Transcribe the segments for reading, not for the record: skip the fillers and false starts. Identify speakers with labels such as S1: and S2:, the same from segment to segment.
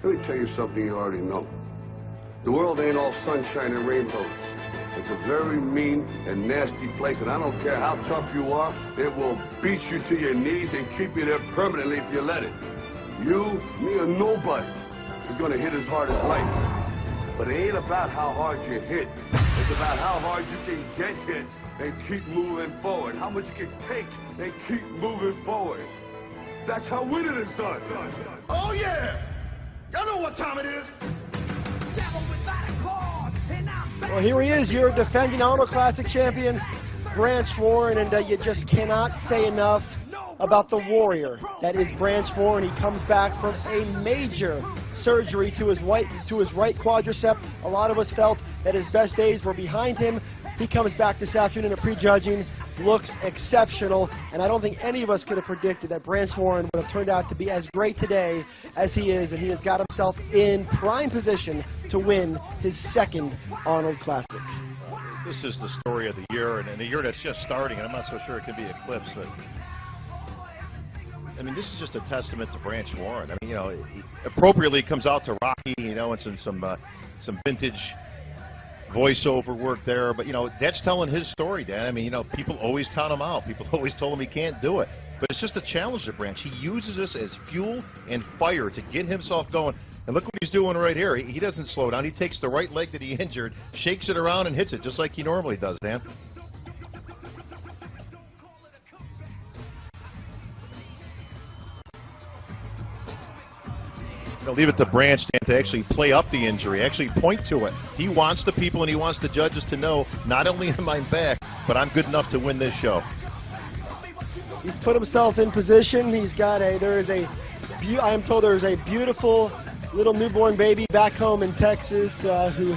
S1: Let me tell you something you already know. The world ain't all sunshine and rainbows. It's a very mean and nasty place, and I don't care how tough you are, it will beat you to your knees and keep you there permanently if you let it. You, me, or nobody is gonna hit as hard as life. But it ain't about how hard you hit. It's about how hard you can get hit and keep moving forward. How much you can take and keep moving forward. That's how winning is done.
S2: Oh yeah! Y'all know what time it is.
S3: Well, here he is, your defending Arnold Classic champion, Branch Warren, and you just cannot say enough about the warrior that is Branch Warren. He comes back from a major surgery to his right quadricep. A lot of us felt that his best days were behind him. He comes back this afternoon at prejudging, looks exceptional, and I don't think any of us could have predicted that Branch Warren would have turned out to be as great today as he is, and he has got himself in prime position to win his second Arnold Classic.
S4: This is the story of the year, and a year that's just starting, and I'm not so sure it can be eclipsed, but I mean, this is just a testament to Branch Warren. I mean, you know, he appropriately comes out to Rocky, you know, and some vintage voiceover work there, but you know, that's telling his story, Dan. I mean, you know, people always count him out. People always told him he can't do it, but it's just a challenge to Branch. He uses this as fuel and fire to get himself going, and look what he's doing right here. He doesn't slow down. He takes the right leg that he injured, shakes it around, and hits it just like he normally does, Dan. Leave it to Branch, Dan, to actually play up the injury, actually point to it. He wants the people and he wants the judges to know, not only am I back, but I'm good enough to win this show.
S3: He's put himself in position. He's got I am told there is a beautiful little newborn baby back home in Texas who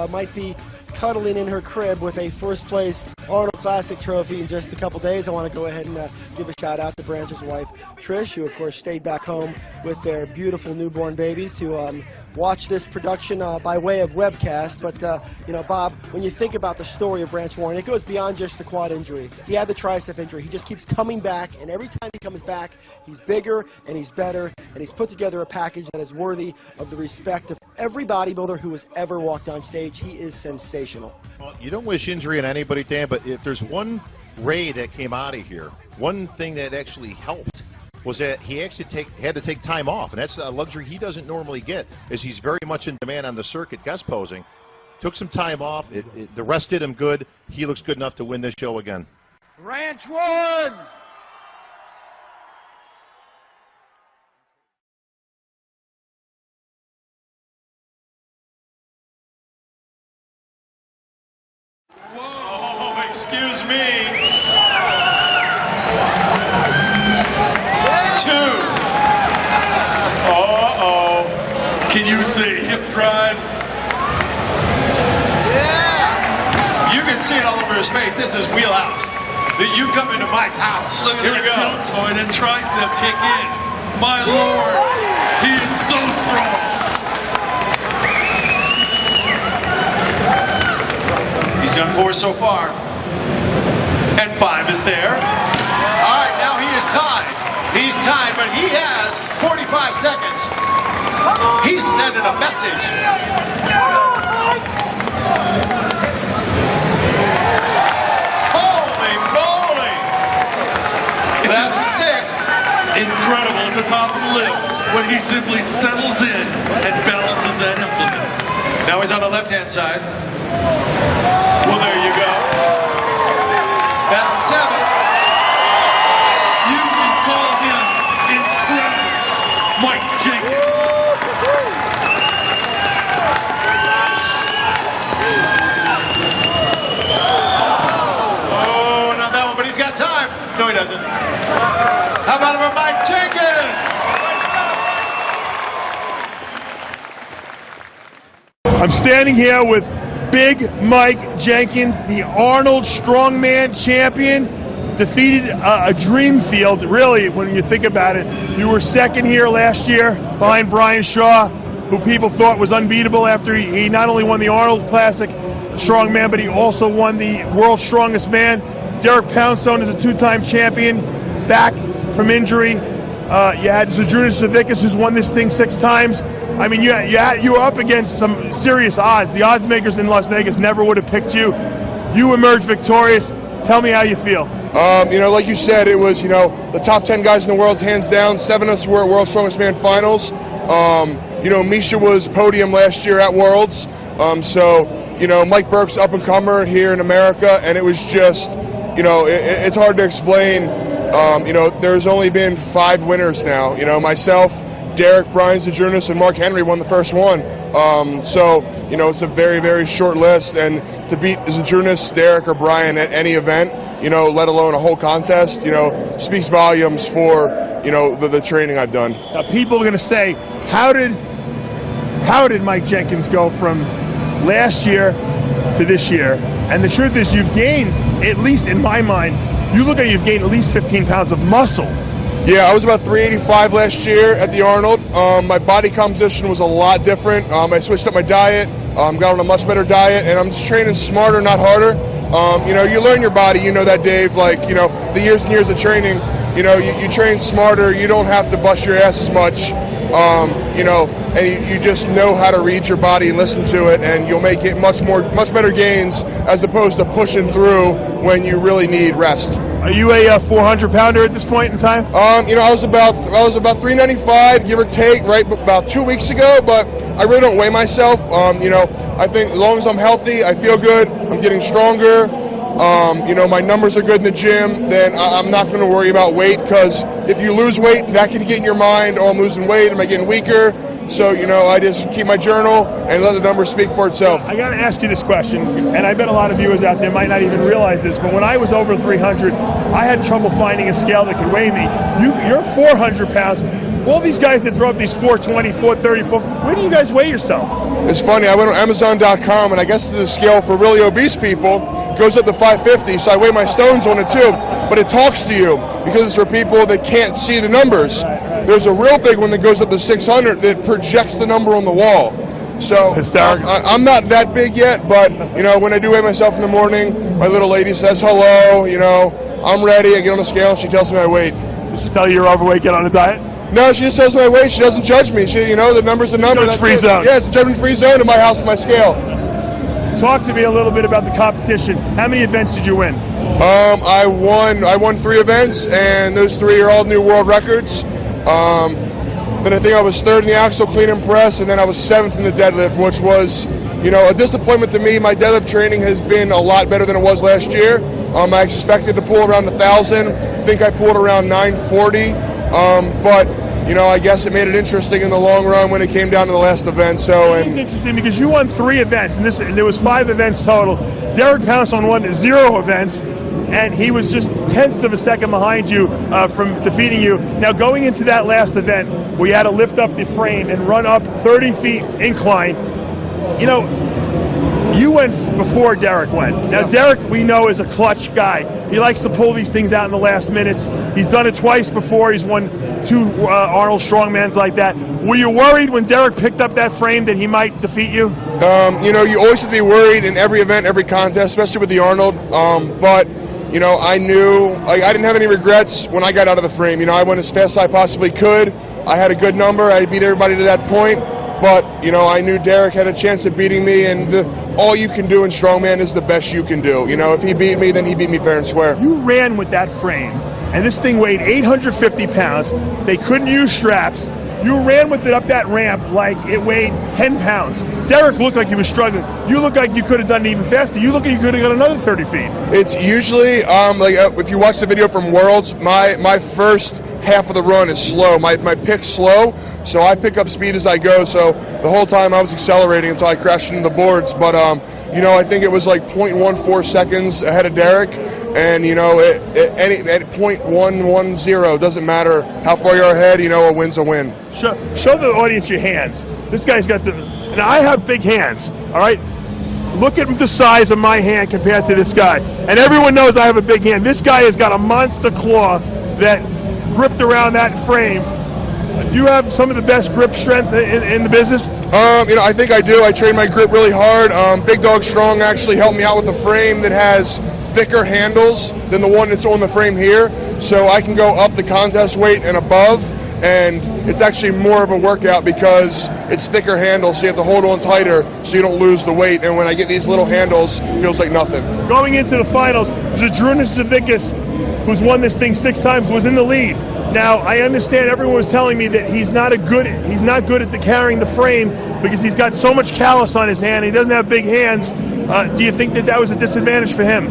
S3: might be cuddling in her crib with a first place Arnold Classic trophy in just a couple days. I want to go ahead and give a shout out to Branch's wife, Trish, who of course stayed back home with their beautiful newborn baby to watch this production by way of webcast. But, you know, Bob, when you think about the story of Branch Warren, it goes beyond just the quad injury. He had the tricep injury. He just keeps coming back, and every time he comes back, he's bigger and he's better, and he's put together a package that is worthy of the respect of every bodybuilder who has ever walked on stage. He is sensational.
S4: Well, you don't wish injury on anybody, Dan, but if there's one ray that came out of here, one thing that actually helped was that he actually had to take time off, and that's a luxury he doesn't normally get, as he's very much in demand on the circuit guest posing. Took some time off. The rest did him good. He looks good enough to win this show again.
S2: Branch Warren!
S5: Whoa, excuse me. 2. Uh-oh. Can you say hip drive? Yeah. You can see it all over his face. This is wheelhouse. You come into Mike's house.
S2: Look at
S5: Here we go.
S2: deltoid and tricep kick in. My Lord, he is so strong.
S5: He's done 4 so far. And 5 is there. All right, now he is tied. He's tied, but he has 45 seconds. He's sending a message. Holy moly! That's 6.
S2: Incredible at the top of the lift when he simply settles in and balances that implement.
S5: Now he's on the left-hand side. Well, there you go. That's 7.
S2: You can call him incredible, Mike Jenkins.
S5: Oh, not that one, but he's got time. No, he doesn't. How about him for Mike Jenkins?
S6: I'm standing here with Big Mike Jenkins, the Arnold Strongman champion. Defeated a dream field, really, when you think about it. You were second here last year behind Brian Shaw, who people thought was unbeatable after he not only won the Arnold Classic Strongman, but he also won the World's Strongest Man. Derek Poundstone is a 2-time champion, back from injury. You had Zydrunas Savickas, who's won this thing 6 times. I mean, you were up against some serious odds. The odds makers in Las Vegas never would have picked you. You emerged victorious. Tell me how you feel.
S7: You know, like you said, it was, you know, the top 10 guys in the world, hands down. 7 of us were at World's Strongest Man Finals. You know, Misha was podium last year at Worlds. So, you know, Mike Burke's up-and-comer here in America, and it was just, you know, it's hard to explain. You know, there's only been 5 winners now. You know, myself, Derek, Brian Zydrunas, and Mark Henry won the first one. So, you know, it's a very, very short list, and to beat Zydrunas, Derek, or Brian at any event, you know, let alone a whole contest, you know, speaks volumes for, you know, the training I've done.
S6: Now, people are going to say, how did Mike Jenkins go from last year to this year? And the truth is, you've gained, at least in my mind, you've gained at least 15 pounds of muscle.
S7: Yeah, I was about 385 last year at the Arnold. My body composition was a lot different. I switched up my diet, got on a much better diet, and I'm just training smarter, not harder. You know, you learn your body, you know that, Dave, like, you know, the years and years of training, you know, you train smarter, you don't have to bust your ass as much, you know, and you just know how to read your body and listen to it, and you'll make it much better gains as opposed to pushing through when you really need rest.
S6: Are you a 400-pounder at this point in time?
S7: You know, I was about 395, give or take, right about 2 weeks ago, but I really don't weigh myself. You know, I think as long as I'm healthy, I feel good, I'm getting stronger, you know, my numbers are good in the gym, then I'm not going to worry about weight, because if you lose weight, that can get in your mind, oh, I'm losing weight, am I getting weaker? So, you know, I just keep my journal and let the numbers speak for itself.
S6: I got to ask you this question, and I bet a lot of viewers out there might not even realize this, but when I was over 300, I had trouble finding a scale that could weigh me. You're 400 pounds. All these guys that throw up these 420, 430, where do you guys weigh yourself?
S7: It's funny, I went on Amazon.com, and I guess the scale for really obese people goes up to 550, so I weigh my stones on it too. But it talks to you, because it's for people that can't see the numbers. There's a real big one that goes up to 600 that projects the number on the wall. So I'm not that big yet, but, you know, when I do weigh myself in the morning, my little lady says hello, you know, I'm ready, I get on the scale, and she tells me my weight.
S6: Does she tell you you're overweight, get on a diet?
S7: No, she just tells me my weight, she doesn't judge me. She, you know, the number's the number.
S6: Judge-free zone.
S7: Yeah, it's a judgment-free zone in my house and my scale.
S6: Talk to me a little bit about the competition. How many events did you win?
S7: I won 3 events, and those 3 are all new world records. Then I think I was 3rd in the axle clean and press, and then I was 7th in the deadlift, which was, you know, a disappointment to me. My deadlift training has been a lot better than it was last year. I expected to pull around 1,000. I think I pulled around 940. But, you know, I guess it made it interesting in the long run when it came down to the last event. So,
S6: it's interesting because you won 3 events, and there was 5 events total. Derek Poundstone won 0 events, and he was just tenths of a second behind you from defeating you. Now, going into that last event, where you had to lift up the frame and run up 30 feet incline, you know, you went before Derek went. Now, Derek, we know, is a clutch guy. He likes to pull these things out in the last minutes. He's done it twice before. He's won 2 Arnold Strongmans like that. Were you worried when Derek picked up that frame that he might defeat you?
S7: You know, you always have to be worried in every event, every contest, especially with the Arnold. But, you know, I knew, I didn't have any regrets when I got out of the frame. You know, I went as fast as I possibly could. I had a good number. I beat everybody to that point. But, you know, I knew Derek had a chance at beating me, and all you can do in Strongman is the best you can do. You know, if he beat me, then he beat me fair and square.
S6: You ran with that frame, and this thing weighed 850 pounds. They couldn't use straps. You ran with it up that ramp like it weighed 10 pounds. Derek looked like he was struggling. You look like you could have done it even faster. You look like you could have got another 30 feet.
S7: It's usually, like if you watch the video from Worlds, my first half of the run is slow. My pick's slow, so I pick up speed as I go. So the whole time I was accelerating until I crashed into the boards. But, you know, I think it was like 0.14 seconds ahead of Derek. And, you know, at 0.110, doesn't matter how far you're ahead, you know, a win's a win.
S6: Show the audience your hands. This guy's got and I have big hands, all right? Look at the size of my hand compared to this guy. And everyone knows I have a big hand. This guy has got a monster claw that gripped around that frame. Do you have some of the best grip strength in the business?
S7: You know, I think I do. I train my grip really hard. Big Dog Strong actually helped me out with a frame that has thicker handles than the one that's on the frame here, so I can go up to contest weight and above, and it's actually more of a workout because it's thicker handles, so you have to hold on tighter so you don't lose the weight. And when I get these little handles, it feels like nothing.
S6: Going into the finals, 𝗥𝗲𝗹𝗁𝗲𝗍𝗂, who's won this thing 6 times, was in the lead. Now, I understand everyone was telling me that he's not good at carrying the frame because he's got so much callus on his hand. He doesn't have big hands. Do you think that was a disadvantage for him?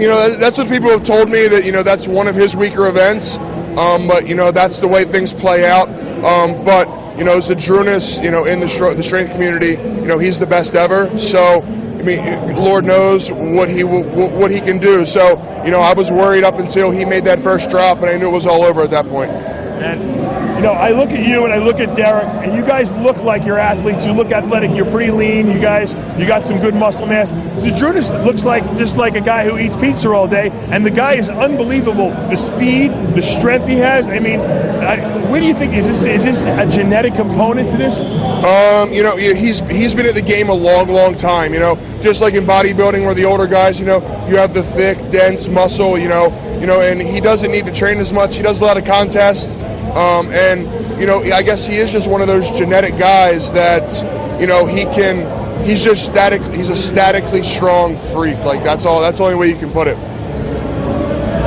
S7: You know, that's what people have told me, that, you know, that's one of his weaker events. But, you know, that's the way things play out. But, you know, 𝗥𝗲𝗹𝗁𝗲𝗍, you know, in the strength community, you know, he's the best ever. So, I mean, Lord knows what he can do. So, you know, I was worried up until he made that first drop, and I knew it was all over at that point.
S6: And, you know, I look at you and I look at Derek, and you guys look like you're athletes. You look athletic. You're pretty lean. You got some good muscle mass. 𝗥𝗲𝗹𝗁𝗲 looks like just like a guy who eats pizza all day, and the guy is unbelievable. The speed, the strength he has. I mean, where do you think is this a genetic component to this?
S7: You know, he's been at the game a long time. You know, just like in bodybuilding, where the older guys, you know, you have the thick, dense muscle. You know, and he doesn't need to train as much. He does a lot of contests. And, you know, I guess he is just one of those genetic guys that, you know, he's just he's a statically strong freak. Like, that's the only way you can put it.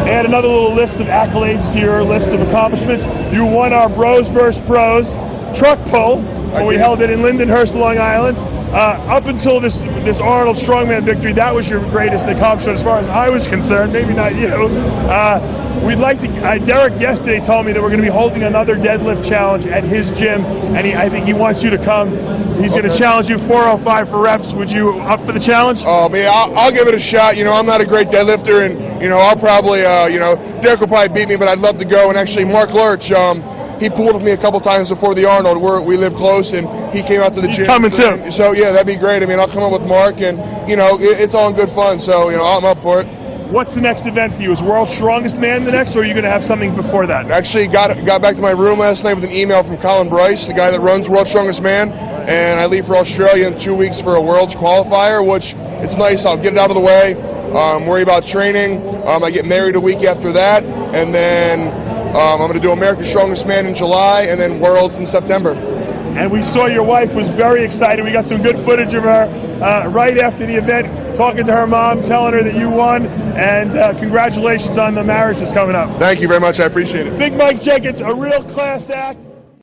S6: Add another little list of accolades to your list of accomplishments. You won our Bros vs. Pros truck pull when we held it in Lindenhurst, Long Island. Up until this Arnold Strongman victory, that was your greatest accomplishment as far as I was concerned. Maybe not you. We'd like to. Derek yesterday told me that we're going to be holding another deadlift challenge at his gym, and I think he wants you to come. He's going to challenge you 405 for reps. Would you up for the challenge?
S7: Oh man, I'll give it a shot. You know, I'm not a great deadlifter, and you know, I'll probably, you know, Derek will probably beat me, but I'd love to go. And actually, Mark Lurch, he pulled with me a couple times before the Arnold. We live close, and he came out to the gym.
S6: He's coming too.
S7: So yeah, that'd be great. I mean, I'll come up with Mark, and you know, it's all in good fun. So you know, I'm up for it.
S6: What's the next event for you? Is World's Strongest Man the next, or are you going to have something before that?
S7: Actually, got back to my room last night with an email from Colin Bryce, the guy that runs World's Strongest Man, and I leave for Australia in 2 weeks for a World's qualifier, which it's nice. I'll get it out of the way, worry about training. I get married a week after that, and then I'm going to do America's Strongest Man in July, and then Worlds in September.
S6: And we saw your wife was very excited. We got some good footage of her right after the event, talking to her mom, telling her that you won, and congratulations on the marriage that's coming up.
S7: Thank you very much. I appreciate it.
S6: Big Mike Jenkins, a real class act.